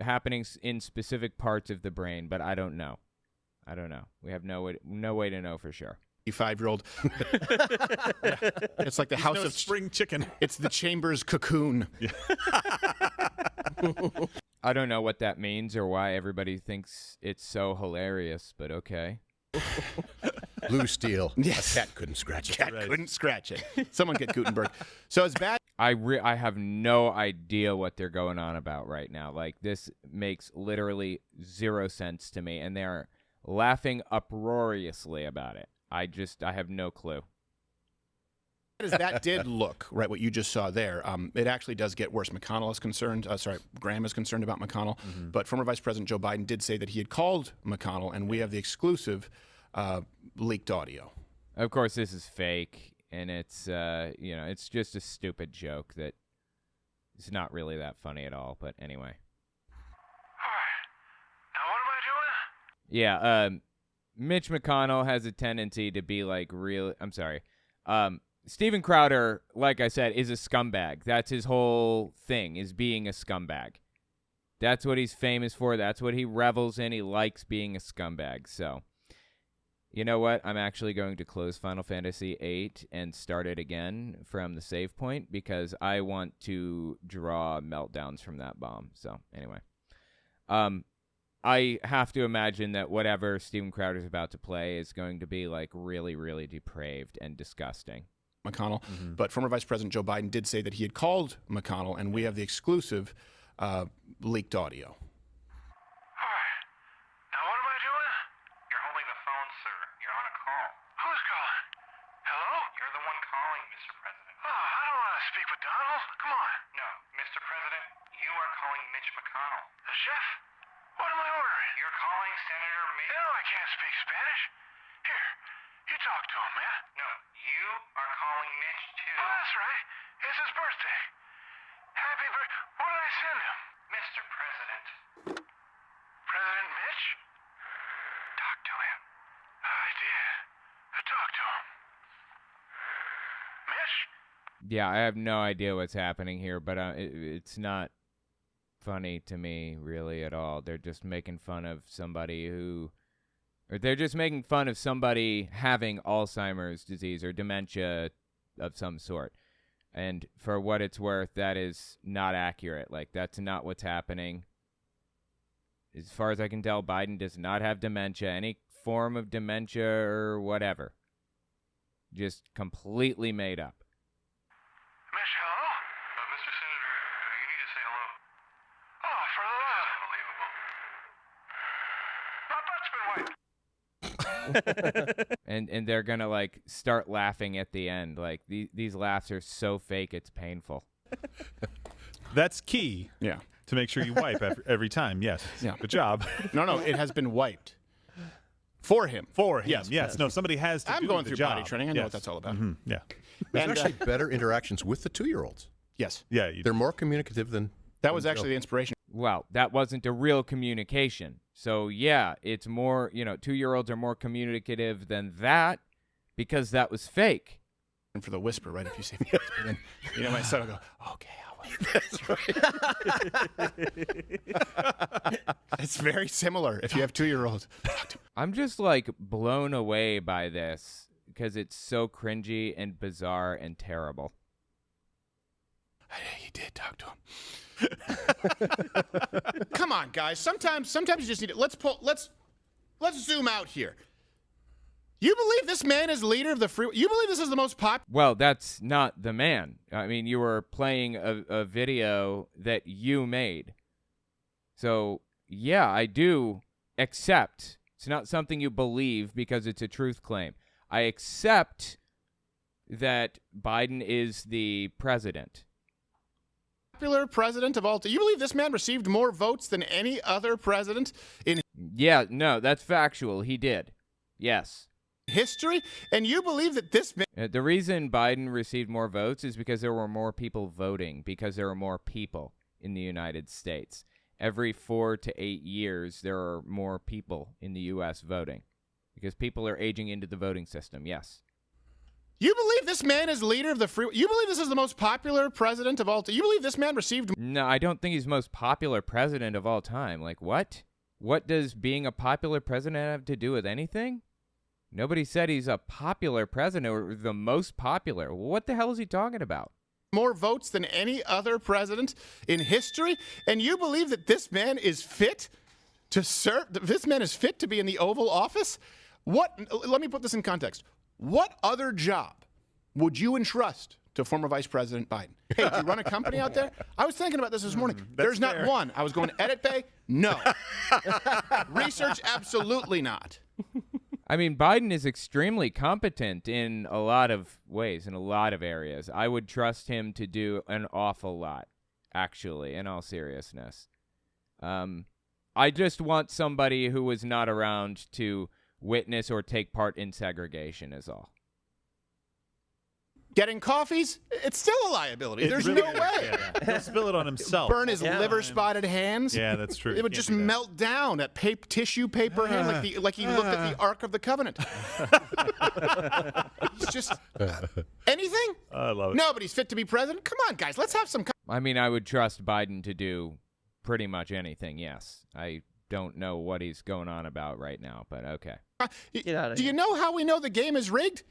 happening in specific parts of the brain, but I don't know. We have no way to know for sure. 5-year-old. It's like the house of spring chicken. It's the Chambers cocoon. I don't know what that means or why everybody thinks it's so hilarious, but okay. Blue steel. Yes. A cat couldn't scratch it. Cat couldn't scratch it. Someone get Gutenberg. So it's bad. I have no idea what they're going on about right now. Like, this makes literally zero sense to me, and they're laughing uproariously about it. I have no clue. As that did look, right, what you just saw there, it actually does get worse. McConnell is concerned, Graham is concerned about McConnell, but former Vice President Joe Biden did say that he had called McConnell, and we have the exclusive leaked audio. Of course, this is fake, and it's, it's just a stupid joke that is not really that funny at all, but anyway. All right. Now what am I doing? Yeah, Mitch McConnell has a tendency to be like Steven Crowder, like I said, is a scumbag. That's his whole thing, is being a scumbag. That's what he's famous for. That's what he revels in. He likes being a scumbag. So, you know what? I'm actually going to close Final Fantasy VIII and start it again from the save point because I want to draw meltdowns from that bomb. So, anyway. I have to imagine that whatever Steven Crowder's about to play is going to be like really, really depraved and disgusting. McConnell, but former Vice President Joe Biden did say that he had called McConnell, and we have the exclusive leaked audio. All right. Now what am I doing? You're holding the phone, sir. You're on a call. Who's calling? Hello? You're the one calling, Mr. President. Oh, I don't want to speak with Donald. Come on. No, Mr. President, you are calling Mitch McConnell. The chef? What am I ordering? You're calling Senator Mitch. No, I can't speak Spanish. Here, you talk to him, man. No, you are calling Mitch, too. Oh, that's right. It's his birthday. Happy birthday. What did I send him? Mr. President. President Mitch? Talk to him. I did. I talked to him. Mitch? Yeah, I have no idea what's happening here, but it's not funny to me really at all. They're just making fun of somebody who Or they're just making fun of somebody having Alzheimer's disease or dementia of some sort. And for what it's worth, that is not accurate. Like, that's not what's happening. As far as I can tell, Biden does not have dementia, any form of dementia or whatever. Just completely made up. Hello? Mr. Senator, you need to say hello. Oh, for the love. My butt's been wiped. And they're going to, like, start laughing at the end. Like, these laughs are so fake, it's painful. That's key. Yeah. To make sure you wipe every time. Yes. Yeah. Good job. No, it has been wiped. For him. Yes. No, somebody has to I'm do going the through job. potty training. I know what that's all about. Mm-hmm. Yeah. There's And, actually better interactions with the 2-year-olds. Yes. Yeah. They're more communicative than... That was actually the inspiration. Well, that wasn't a real communication. So, yeah, it's more, 2-year-olds are more communicative than that because that was fake. And for the whisper, right? If you say whisper, then, my son will go, okay, I'll whisper. That's right. It's very similar if you have 2-year-olds. I'm just, like, blown away by this because it's so cringy and bizarre and terrible. He did talk to him. Come on, guys. Sometimes you just need it. Let's zoom out here. You believe this man is leader of the free? You believe this is the most popular? Well, that's not the man. I mean, you were playing a video that you made. So, yeah, I do accept. It's not something you believe because it's a truth claim. I accept that Biden is the president. Popular president of all time. You believe this man received more votes than any other president in Yeah, no, that's factual. He did. Yes. history? And you believe that this man... The reason Biden received more votes is because there were more people voting, because there were more people in the United States. Every 4 to 8 years, there are more people in the U.S. voting because people are aging into the voting system, yes. You believe this man is leader of the free... You believe this is the most popular president of all time? You believe this man received... No, I don't think he's the most popular president of all time. Like, what? What does being a popular president have to do with anything? Nobody said he's a popular president or the most popular. What the hell is he talking about? More votes than any other president in history? And you believe that this man is fit to serve... This man is fit to be in the Oval Office? What... Let me put this in context. What other job would you entrust to former Vice President Biden? Hey, do you run a company out there? I was thinking about this morning. There's not one. I was going to edit bay? No. Research? Absolutely not. I mean, Biden is extremely competent in a lot of ways, in a lot of areas. I would trust him to do an awful lot, actually, in all seriousness. I just want somebody who was not around to witness or take part in segregation is all. Getting coffees? It's still a liability. There's really no is. way. Yeah. He'll spill it on himself. Burn his liver-spotted hands. Yeah, that's true. It would just melt down that tissue paper hand like he looked at the Ark of the Covenant. He's just anything? I love it. Nobody's fit to be president. Come on, guys. Let's have some. I mean, I would trust Biden to do pretty much anything, yes. I don't know what he's going on about right now, but okay. Do you know how we know the game is rigged?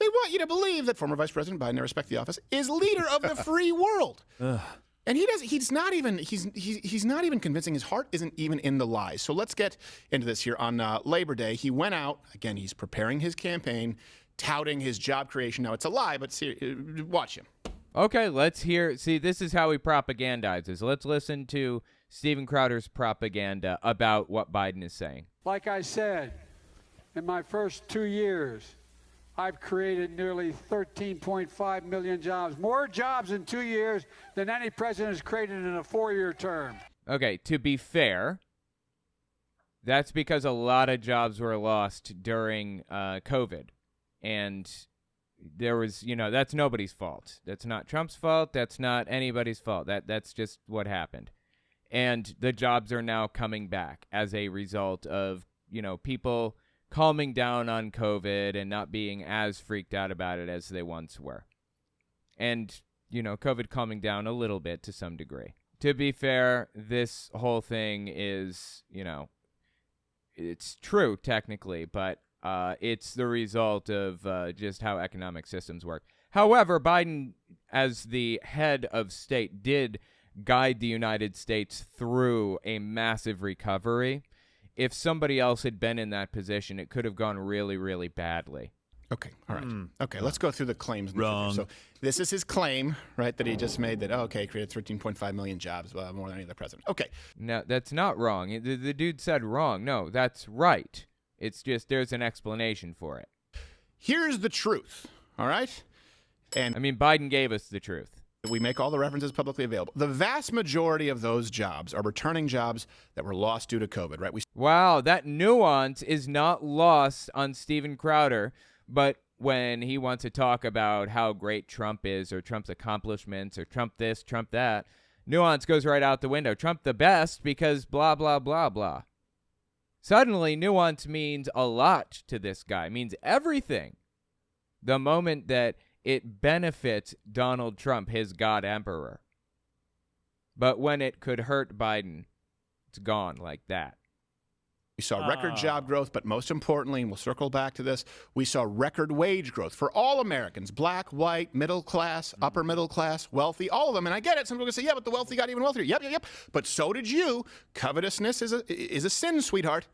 They want you to believe that former Vice President Biden, I respect the office, is leader of the free world. And he's not even convincing. His heart isn't even in the lies. So let's get into this here. On Labor Day, he went out, again, he's preparing his campaign, touting his job creation. Now, it's a lie, but watch him. Okay, let's hear. See, this is how he propagandizes. Let's listen to Steven Crowder's propaganda about what Biden is saying. Like I said, in my first 2 years, I've created nearly 13.5 million jobs. More jobs in 2 years than any president has created in a 4-year term. Okay, to be fair, that's because a lot of jobs were lost during COVID. And there was, that's nobody's fault. That's not Trump's fault. That's not anybody's fault. That's just what happened. And the jobs are now coming back as a result of, people calming down on COVID and not being as freaked out about it as they once were. And, COVID calming down a little bit to some degree. To be fair, this whole thing is, it's true technically, but it's the result of just how economic systems work. However, Biden, as the head of state, did guide the United States through a massive recovery. If somebody else had been in that position, it could have gone really, really badly. Okay, all right. Okay, let's go through the claims. Wrong. So this is his claim, right, that he just made that, created 13.5 million jobs, more than any other president. Okay. No, that's not wrong. The dude said wrong. No, that's right. It's just there's an explanation for it. Here's the truth, all right? And I mean, Biden gave us the truth. We make all the references publicly available. The vast majority of those jobs are returning jobs that were lost due to COVID, right? Wow, that nuance is not lost on Steven Crowder, but when he wants to talk about how great Trump is or Trump's accomplishments or Trump this, Trump that, nuance goes right out the window. Trump the best because blah, blah, blah, blah. Suddenly, nuance means a lot to this guy, means everything. The moment that it benefits Donald Trump, his God Emperor. But when it could hurt Biden, it's gone like that. We saw record job growth, but most importantly, and we'll circle back to this, we saw record wage growth for all Americans, black, white, middle class, upper middle class, wealthy, all of them. And I get it. Some people say, yeah, but the wealthy got even wealthier. Yep. But so did you. Covetousness is a sin, sweetheart.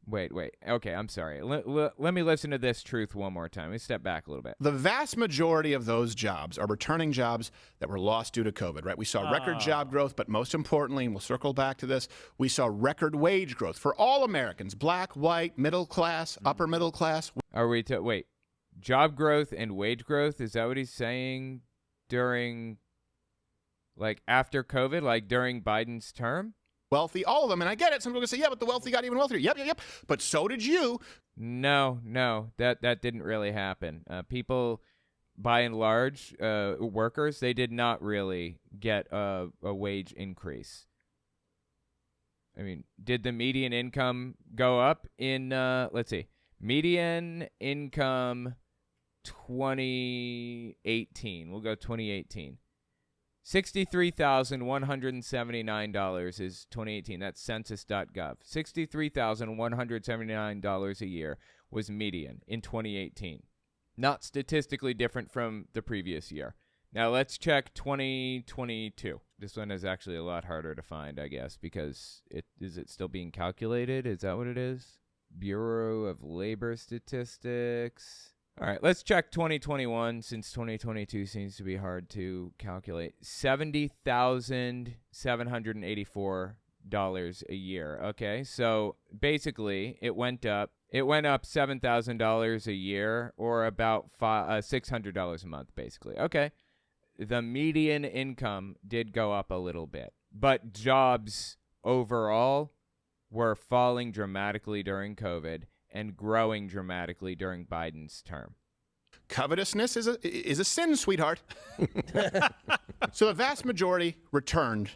Wait. Okay, I'm sorry. Let me listen to this truth one more time. Let me step back a little bit. The vast majority of those jobs are returning jobs that were lost due to COVID, right? We saw record job growth, but most importantly, and we'll circle back to this, we saw record wage growth for all Americans, black, white, middle class, upper middle class. Are we wait, job growth and wage growth? Is that what he's saying during, after COVID, during Biden's term? Wealthy, all of them. And I get it. Some people say, yeah, but the wealthy got even wealthier. Yep. But so did you. No, that didn't really happen. People, by and large, workers, they did not really get a wage increase. I mean, did the median income go up in, let's see, median income 2018. We'll go 2018. $63,179 is 2018. That's census.gov. $63,179 a year was median in 2018. Not statistically different from the previous year. Now let's check 2022. This one is actually a lot harder to find, I guess, because is it still being calculated? Is that what it is? Bureau of Labor Statistics. All right, let's check 2021 since 2022 seems to be hard to calculate. $70,784 a year. Okay, so basically it went up $7,000 a year, or about $600 a month, basically. Okay. The median income did go up a little bit, but jobs overall were falling dramatically during COVID and growing dramatically during Biden's term. Covetousness is a sin, sweetheart. So the vast majority returned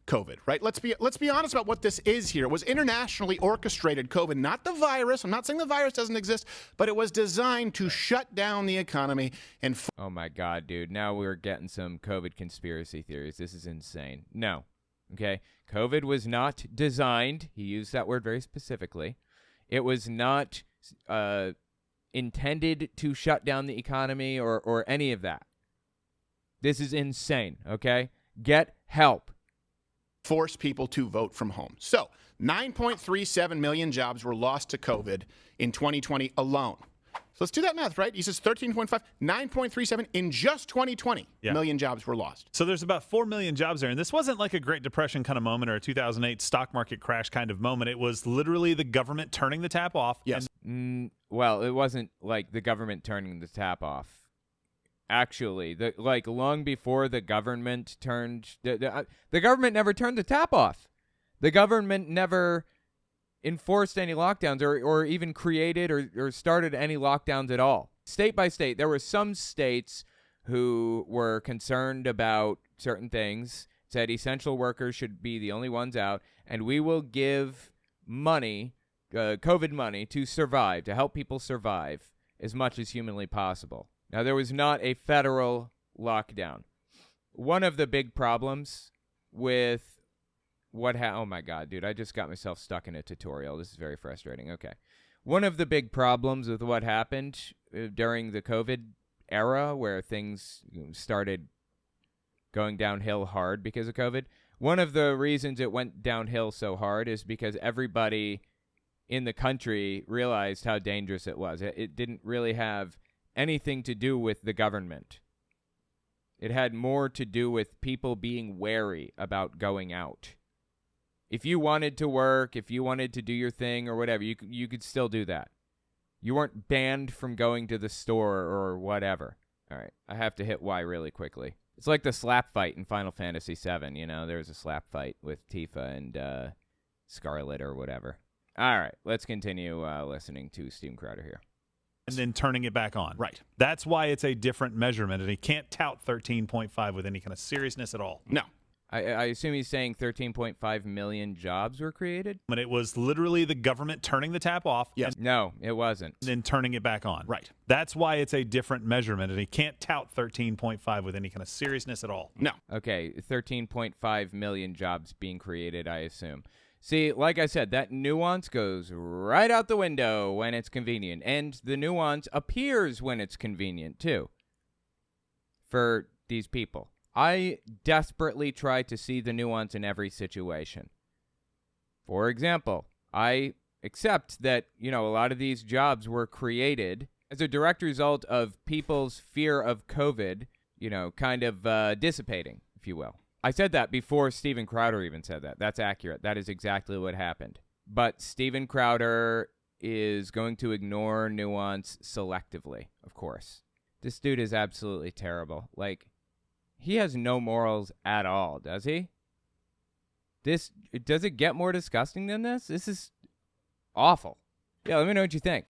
COVID, right? Let's be honest about what this is here. It was internationally orchestrated COVID, not the virus. I'm not saying the virus doesn't exist, but it was designed to shut down the economy and oh my God, dude. Now we're getting some COVID conspiracy theories. This is insane. No. Okay. COVID was not designed. He used that word very specifically. It was not intended to shut down the economy or any of that. This is insane. Okay. Get help. Force people to vote from home. So 9.37 million jobs were lost to COVID in 2020 alone. So let's do that math, right? He says 13.5, 9.37 in just 2020 million jobs were lost. So there's about 4 million jobs there. And this wasn't like a Great Depression kind of moment or a 2008 stock market crash kind of moment. It was literally the government turning the tap off. Yes. Well, it wasn't like the government turning the tap off. Actually, long before the government turned, the government never turned the tap off. The government never enforced any lockdowns or even created or started any lockdowns at all. State by state, there were some states who were concerned about certain things, said essential workers should be the only ones out, and we will give money, COVID money, to survive, to help people survive as much as humanly possible. Now, there was not a federal lockdown. One of the big problems with oh my God, dude, I just got myself stuck in a tutorial. This is very frustrating. Okay. One of the big problems with what happened during the COVID era, where things started going downhill hard because of COVID, one of the reasons it went downhill so hard is because everybody in the country realized how dangerous it was. It didn't really have anything to do with the government. It had more to do with people being wary about going out. If you wanted to work, if you wanted to do your thing or whatever, you could still do that. You weren't banned from going to the store or whatever. All right, I have to hit Y really quickly. It's like the slap fight in Final Fantasy VII. You know, there was a slap fight with Tifa and Scarlet or whatever. All right, let's continue listening to Steven Crowder here. And then turning it back on. Right. That's why it's a different measurement, and he can't tout 13.5 with any kind of seriousness at all. No. I assume he's saying 13.5 million jobs were created? But it was literally the government turning the tap off. Yes. No, it wasn't. And then turning it back on. Right. That's why it's a different measurement, and he can't tout 13.5 with any kind of seriousness at all. No. Okay, 13.5 million jobs being created, I assume. See, like I said, that nuance goes right out the window when it's convenient, and the nuance appears when it's convenient, too, for these people. I desperately try to see the nuance in every situation. For example, I accept that, a lot of these jobs were created as a direct result of people's fear of COVID, kind of dissipating, if you will. I said that before Steven Crowder even said that. That's accurate. That is exactly what happened. But Steven Crowder is going to ignore nuance selectively, of course. This dude is absolutely terrible. He has no morals at all, does he? Does it get more disgusting than this? This is awful. Yeah, let me know what you think.